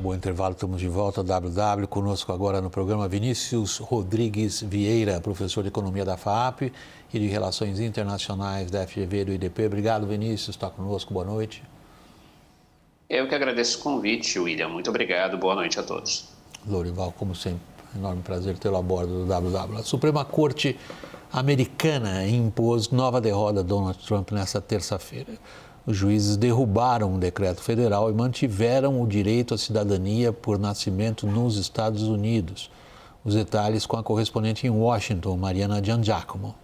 Acabou o intervalo, estamos de volta, WW. Conosco agora no programa Vinícius Rodrigues Vieira, professor de Economia da FAAP e de Relações Internacionais da FGV e do IDP. Obrigado, Vinícius, está conosco, boa noite. Eu que agradeço o convite, William. Muito obrigado, boa noite a todos. Lourival, como sempre, enorme prazer tê-lo a bordo do WW. A Suprema Corte americana impôs nova derrota a Donald Trump nesta terça-feira. Os juízes derrubaram um decreto federal e mantiveram o direito à cidadania por nascimento nos Estados Unidos. Os detalhes com a correspondente em Washington, Mariana Giangiacomo.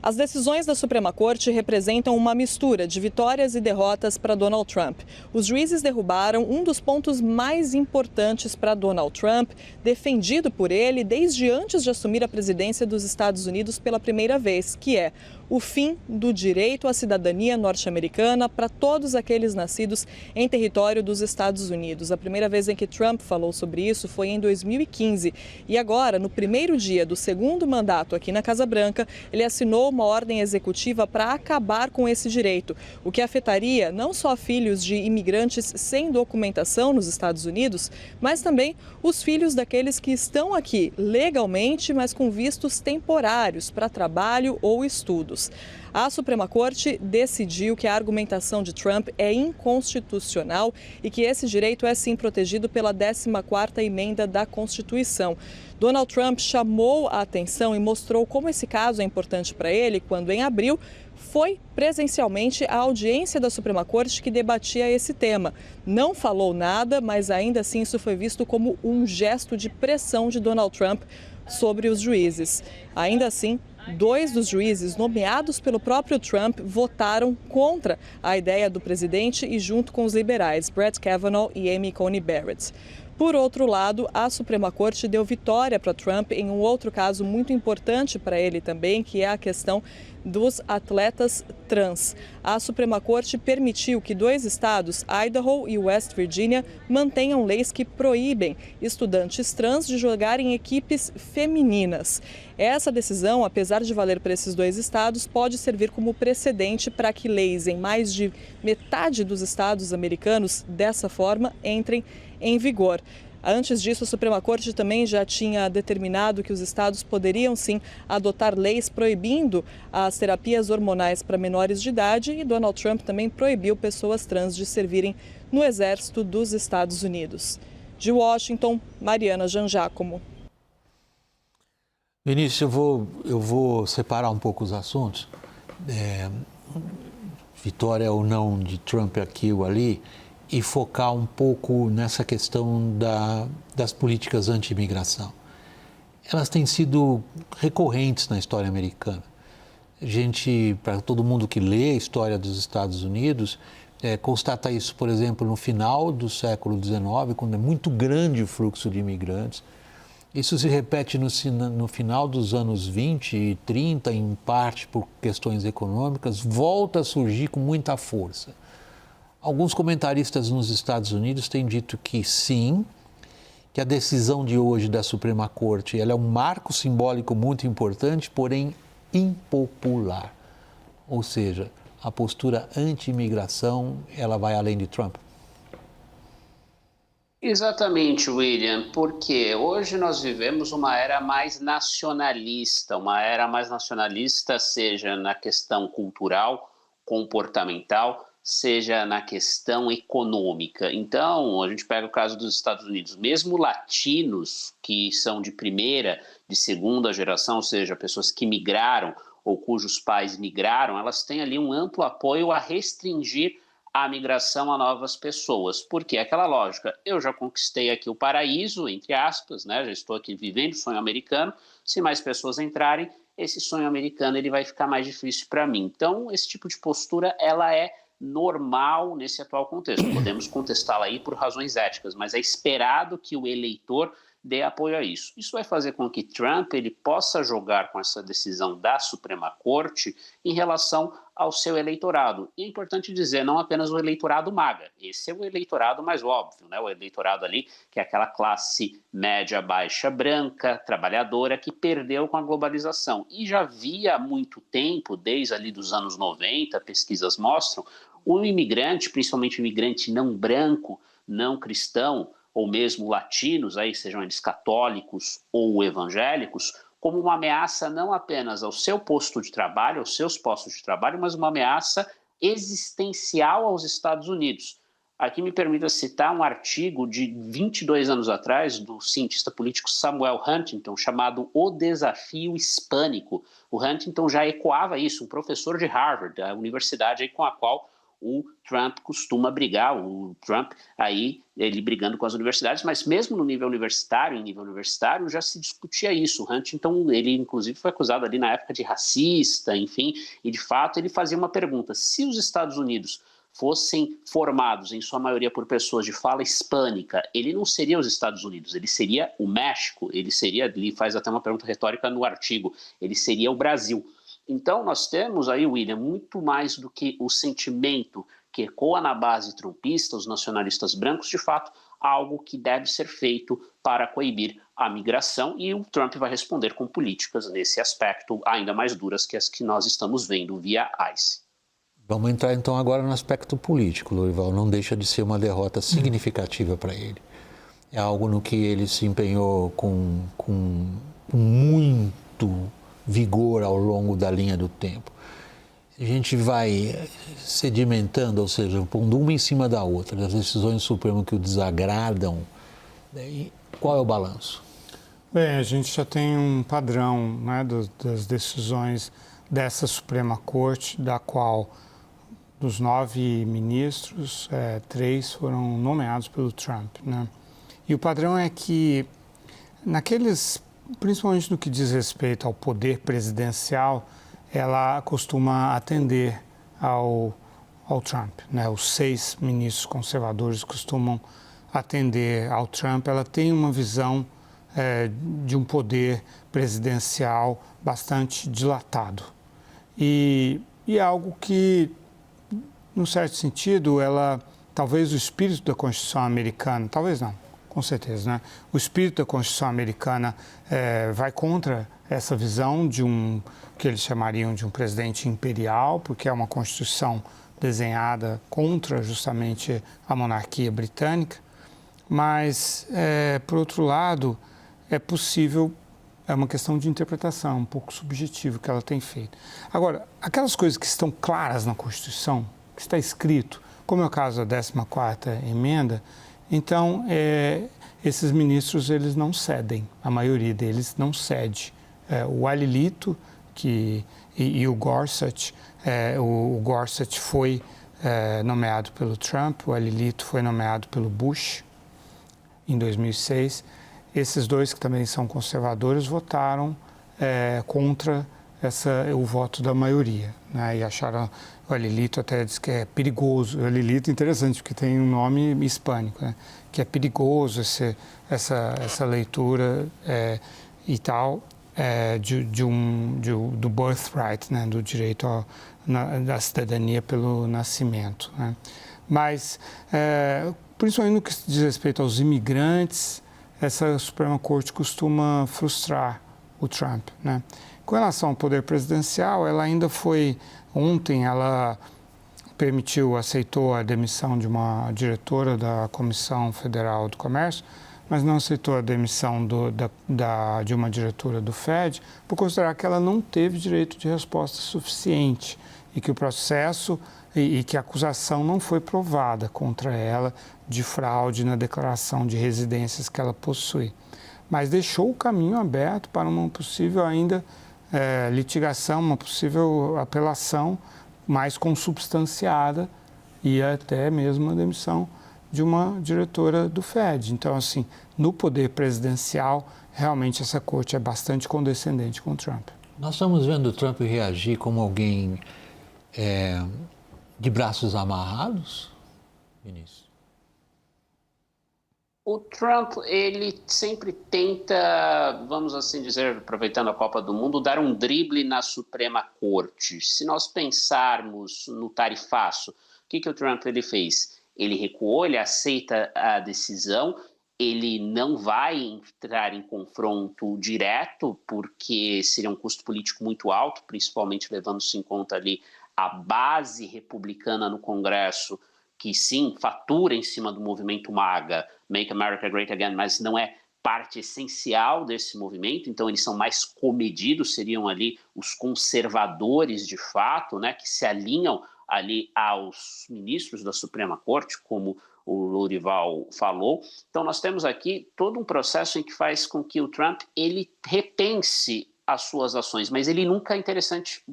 As decisões da Suprema Corte representam uma mistura de vitórias e derrotas para Donald Trump. Os juízes derrubaram um dos pontos mais importantes para Donald Trump, defendido por ele desde antes de assumir a presidência dos Estados Unidos pela primeira vez, que é o fim do direito à cidadania norte-americana para todos aqueles nascidos em território dos Estados Unidos. A primeira vez em que Trump falou sobre isso foi em 2015. E agora, no primeiro dia do segundo mandato aqui na Casa Branca, ele assinou uma ordem executiva para acabar com esse direito, o que afetaria não só filhos de imigrantes sem documentação nos Estados Unidos, mas também os filhos daqueles que estão aqui legalmente, mas com vistos temporários para trabalho ou estudos. A Suprema Corte decidiu que a argumentação de Trump é inconstitucional e que esse direito é sim protegido pela 14ª emenda da Constituição. Donald Trump chamou a atenção e mostrou como esse caso é importante para ele quando, em abril, foi presencialmente à audiência da Suprema Corte que debatia esse tema. Não falou nada, mas ainda assim isso foi visto como um gesto de pressão de Donald Trump sobre os juízes. Ainda assim, 2 dos juízes nomeados pelo próprio Trump votaram contra a ideia do presidente e junto com os liberais, Brett Kavanaugh e Amy Coney Barrett. Por outro lado, a Suprema Corte deu vitória para Trump em um outro caso muito importante para ele também, que é a questão dos atletas trans. A Suprema Corte permitiu que 2 estados, Idaho e West Virginia, mantenham leis que proíbem estudantes trans de jogarem em equipes femininas. Essa decisão, apesar de valer para esses 2 estados, pode servir como precedente para que leis em mais de metade dos estados americanos, dessa forma, entrem em vigor. Antes disso, a Suprema Corte também já tinha determinado que os estados poderiam sim adotar leis proibindo as terapias hormonais para menores de idade e Donald Trump também proibiu pessoas trans de servirem no Exército dos Estados Unidos. De Washington, Mariana Giangiacomo. Vinícius, eu vou separar um pouco os assuntos. Vitória ou não de Trump aqui ou ali, e focar um pouco nessa questão das políticas anti-imigração. Elas têm sido recorrentes na história americana. Para todo mundo que lê a história dos Estados Unidos, constata isso, por exemplo, no final do século XIX, quando é muito grande o fluxo de imigrantes. Isso se repete no final dos anos 20 e 30, em parte por questões econômicas, volta a surgir com muita força. Alguns comentaristas nos Estados Unidos têm dito que sim, que a decisão de hoje da Suprema Corte ela é um marco simbólico muito importante, porém impopular. Ou seja, a postura anti-imigração ela vai além de Trump. Exatamente, William, porque hoje nós vivemos uma era mais nacionalista, seja na questão cultural, comportamental, seja na questão econômica. Então, a gente pega o caso dos Estados Unidos, mesmo latinos que são de primeira, de segunda geração, ou seja, pessoas que migraram ou cujos pais migraram, elas têm ali um amplo apoio a restringir a migração a novas pessoas. Porque é aquela lógica, eu já conquistei aqui o paraíso, entre aspas, né? Já estou aqui vivendo o sonho americano, se mais pessoas entrarem, esse sonho americano ele vai ficar mais difícil para mim. Então, esse tipo de postura, ela é normal nesse atual contexto. Podemos contestá-la aí por razões éticas, mas é esperado que o eleitor dê apoio a isso. Isso vai fazer com que Trump ele possa jogar com essa decisão da Suprema Corte em relação ao seu eleitorado. E é importante dizer, não apenas o eleitorado MAGA, esse é o eleitorado mais óbvio, né? O eleitorado ali que é aquela classe média, baixa, branca, trabalhadora, que perdeu com a globalização. E já havia há muito tempo, desde ali dos anos 90, pesquisas mostram, o imigrante, principalmente o imigrante não branco, não cristão, ou mesmo latinos, aí sejam eles católicos ou evangélicos, como uma ameaça não apenas ao seu posto de trabalho, aos seus postos de trabalho, mas uma ameaça existencial aos Estados Unidos. Aqui me permita citar um artigo de 22 anos atrás do cientista político Samuel Huntington, chamado O Desafio Hispânico. O Huntington já ecoava isso, um professor de Harvard, a universidade aí com a qual o Trump costuma brigar, o Trump aí, ele brigando com as universidades, mas mesmo no nível universitário, em nível universitário, já se discutia isso. O Huntington, ele inclusive foi acusado ali na época de racista, enfim, e de fato ele fazia uma pergunta: se os Estados Unidos fossem formados, em sua maioria, por pessoas de fala hispânica, ele não seria os Estados Unidos, ele seria o México, ele seria, ele faz até uma pergunta retórica no artigo, ele seria o Brasil. Então, nós temos aí, William, muito mais do que o sentimento que ecoa na base trumpista, os nacionalistas brancos, de fato, algo que deve ser feito para coibir a migração, e o Trump vai responder com políticas nesse aspecto ainda mais duras que as que nós estamos vendo via ICE. Vamos entrar então agora no aspecto político, Lorival. Não deixa de ser uma derrota significativa para ele. É algo no que ele se empenhou com muito vigor ao longo da linha do tempo. A gente vai sedimentando, ou seja, pondo uma em cima da outra, as decisões do Supremo que o desagradam. E qual é o balanço? Bem, a gente já tem um padrão, né, das decisões dessa Suprema Corte, da qual dos 9 ministros, 3 foram nomeados pelo Trump, né? E o padrão é que principalmente no que diz respeito ao poder presidencial, ela costuma atender ao Trump, né? Os 6 ministros conservadores costumam atender ao Trump. Ela tem uma visão de um poder presidencial bastante dilatado. E é algo que, num certo sentido, talvez o espírito da Constituição americana, talvez não, com certeza, né? O espírito da Constituição americana vai contra essa visão de que eles chamariam de um presidente imperial, porque é uma Constituição desenhada contra justamente a monarquia britânica. Mas, por outro lado, é possível, é uma questão de interpretação, um pouco subjetivo que ela tem feito. Agora, aquelas coisas que estão claras na Constituição, que está escrito, como é o caso da 14ª emenda, então, esses ministros, eles não cedem, a maioria deles não cede. O Alilito e o Gorsuch, o Gorsuch foi nomeado pelo Trump, o Alilito foi nomeado pelo Bush em 2006. Esses dois, que também são conservadores, votaram contra o voto da maioria, né? E acharam, o Alilito até diz que é perigoso. O Alilito é interessante, porque tem um nome hispânico, né? Que é perigoso essa leitura e tal, do birthright, né? Do direito da cidadania pelo nascimento, né? Mas, principalmente no que diz respeito aos imigrantes, essa Suprema Corte costuma frustrar o Trump, né? Com relação ao poder presidencial, ela ainda ontem ela aceitou a demissão de uma diretora da Comissão Federal do Comércio, mas não aceitou a demissão de uma diretora do Fed, por considerar que ela não teve direito de resposta suficiente e que o processo e que a acusação não foi provada contra ela de fraude na declaração de residências que ela possui. Mas deixou o caminho aberto para uma possível ainda litigação, uma possível apelação mais consubstanciada e até mesmo a demissão de uma diretora do Fed. Então, assim, no poder presidencial, realmente essa corte é bastante condescendente com o Trump. Nós estamos vendo o Trump reagir como alguém de braços amarrados, Vinícius? O Trump, ele sempre tenta, vamos assim dizer, aproveitando a Copa do Mundo, dar um drible na Suprema Corte. Se nós pensarmos no tarifaço, o que o Trump ele fez? Ele recuou, ele aceita a decisão, ele não vai entrar em confronto direto, porque seria um custo político muito alto, principalmente levando-se em conta ali a base republicana no Congresso, que sim, fatura em cima do movimento MAGA, Make America Great Again, mas não é parte essencial desse movimento, então eles são mais comedidos, seriam ali os conservadores de fato, né, que se alinham ali aos ministros da Suprema Corte, como o Lourival falou. Então nós temos aqui todo um processo em que faz com que o Trump ele repense as suas ações, mas ele nunca, é interessante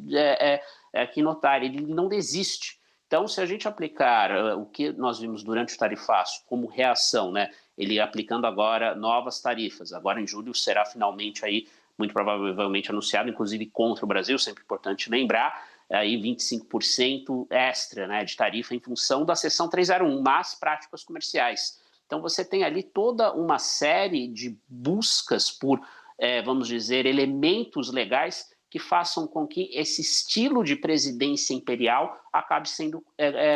aqui notar, ele não desiste. Então, se a gente aplicar o que nós vimos durante o tarifaço como reação, né, ele aplicando agora novas tarifas, agora em julho será finalmente aí, muito provavelmente anunciado, inclusive contra o Brasil, sempre importante lembrar, aí 25% extra, né, de tarifa em função da seção 301, más práticas comerciais. Então, você tem ali toda uma série de buscas por, vamos dizer, elementos legais que façam com que esse estilo de presidência imperial acabe sendo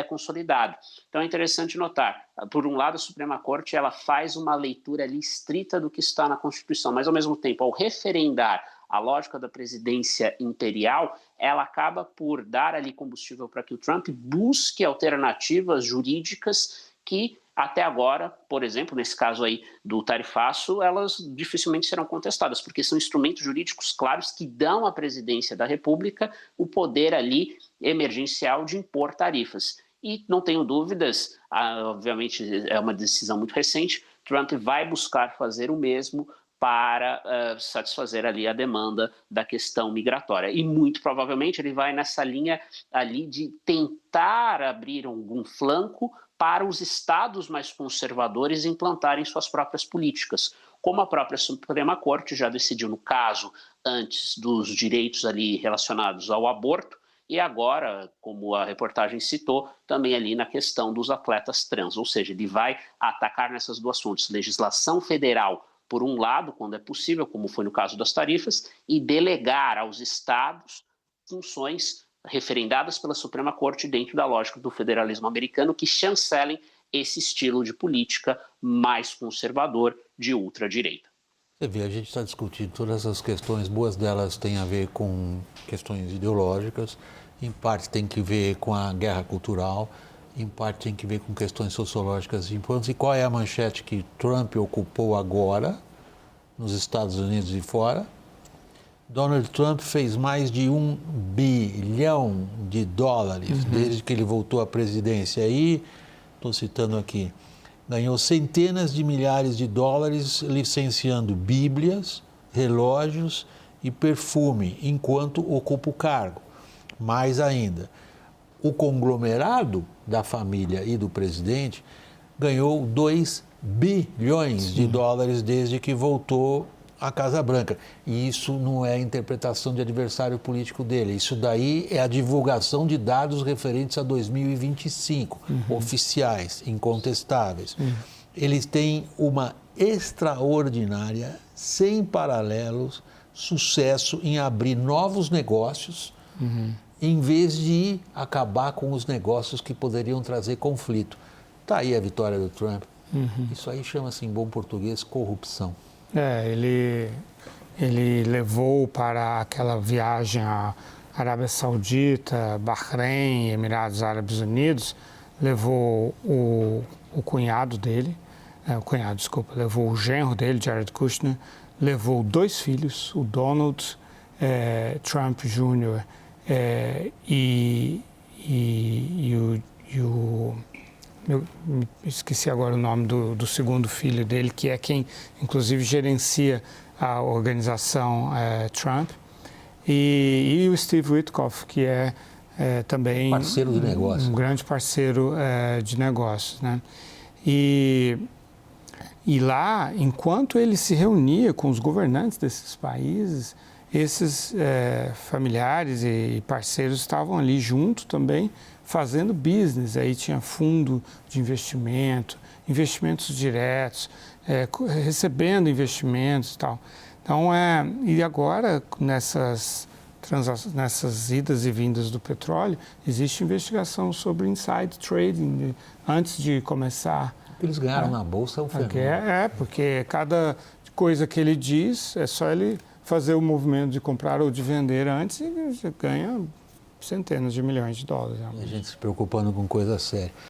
consolidado. Então é interessante notar, por um lado a Suprema Corte ela faz uma leitura ali estrita do que está na Constituição, mas ao mesmo tempo, ao referendar a lógica da presidência imperial, ela acaba por dar ali combustível para que o Trump busque alternativas jurídicas que até agora, por exemplo, nesse caso aí do tarifaço, elas dificilmente serão contestadas, porque são instrumentos jurídicos claros que dão à presidência da República o poder ali emergencial de impor tarifas. E não tenho dúvidas, obviamente é uma decisão muito recente, Trump vai buscar fazer o mesmo para satisfazer ali a demanda da questão migratória. E muito provavelmente ele vai nessa linha ali de tentar abrir algum flanco para os estados mais conservadores implantarem suas próprias políticas, como a própria Suprema Corte já decidiu no caso antes dos direitos ali relacionados ao aborto, e agora, como a reportagem citou, também ali na questão dos atletas trans, ou seja, ele vai atacar nessas duas fontes, legislação federal, por um lado, quando é possível, como foi no caso das tarifas, e delegar aos estados funções referendadas pela Suprema Corte dentro da lógica do federalismo americano que chancelem esse estilo de política mais conservador de ultradireita. Você vê, a gente está discutindo todas essas questões, boas delas têm a ver com questões ideológicas, em parte tem que ver com a guerra cultural, em parte tem que ver com questões sociológicas importantes. E qual é a manchete que Trump ocupou agora, nos Estados Unidos e fora? Donald Trump fez mais de $1 bilhão desde que ele voltou à presidência. Aí, estou citando aqui, ganhou centenas de milhares de dólares licenciando bíblias, relógios e perfume, enquanto ocupa o cargo. Mais ainda, o conglomerado da família e do presidente ganhou $2 bilhões de dólares desde que voltou à Casa Branca. E isso não é interpretação de adversário político dele. Isso daí é a divulgação de dados referentes a 2025, oficiais, incontestáveis. Eles têm uma extraordinária, sem paralelos, sucesso em abrir novos negócios, em vez de acabar com os negócios que poderiam trazer conflito. Está aí a vitória do Trump. Isso aí chama-se, em bom português, corrupção. Ele levou para aquela viagem à Arábia Saudita, Bahrein, Emirados Árabes Unidos, levou o cunhado dele, levou o genro dele, Jared Kushner, levou 2 filhos, o Donald Trump Jr. E o eu esqueci agora o nome do segundo filho dele, que é quem, inclusive, gerencia a organização Trump, e o Steve Witkoff, que é também parceiro de negócio. Um grande parceiro de negócios, né? E lá, enquanto ele se reunia com os governantes desses países, esses familiares e parceiros estavam ali junto também, fazendo business. Aí tinha fundo de investimento, investimentos diretos, recebendo investimentos e tal. Então, e agora, nessas idas e vindas do petróleo, existe investigação sobre inside trading, antes de começar. Eles ganharam na Bolsa o fenômeno. Porque cada coisa que ele diz, é só ele fazer o movimento de comprar ou de vender antes e você ganha centenas de milhões de dólares. A gente se preocupando com coisa séria.